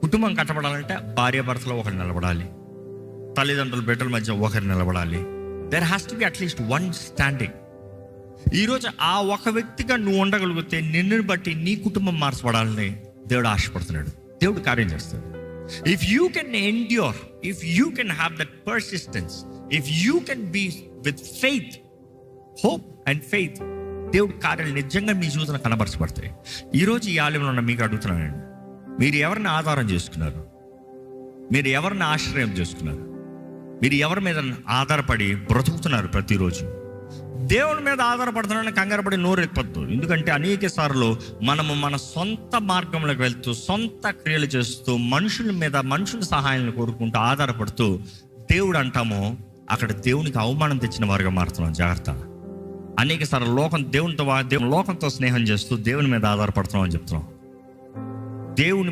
కుటుంబం కట్టబడాలంటే భార్యాభర్తలో ఒకరు నిలబడాలి, తల్లిదండ్రుల బిడ్డల మధ్య ఒకరు నిలబడాలి. There has to be at least one standing. ఈరోజు ఆ ఒక వ్యక్తిగా నువ్వు ఉండగలిగితే నిన్ను బట్టి నీ కుటుంబం మార్చబడాలని దేవుడు ఆశపడుతున్నాడు. దేవుడు కార్యం చేస్తాడు. If you can endure, if you can have that persistence, if you can be with faith, hope and faith, దేవుడి కార్యాలు నిజంగా మీ జీవితంలో కనబరచబడతాయి. ఈరోజు ఈ ఆలయంలో ఉన్న మీకు అడుగుతున్నానండి, మీరు ఎవరిని ఆధారం చేసుకున్నారు? మీరు ఎవరిని ఆశ్రయం చేసుకున్నారు? మీరు ఎవరి మీద ఆధారపడి బ్రతుకుతున్నారు? ప్రతిరోజు దేవుని మీద ఆధారపడుతున్నారని కంగారపడి నోరెత్తద్దు. ఎందుకంటే అనేక సార్లు మనము మన సొంత మార్గంలోకి వెళ్తూ, సొంత క్రియలు చేస్తూ, మనుషుల మీద మనుషుల సహాయాన్ని కోరుకుంటూ ఆధారపడుతూ దేవుడు అంటామో అక్కడ దేవునికి అవమానం తెచ్చిన వారుగా మారుతున్నాం. జాగ్రత్త. అనేక సార్లు లోకంతో స్నేహం చేస్తూ దేవుని మీద ఆధారపడుతున్నాం అని చెప్తున్నాం. దేవుని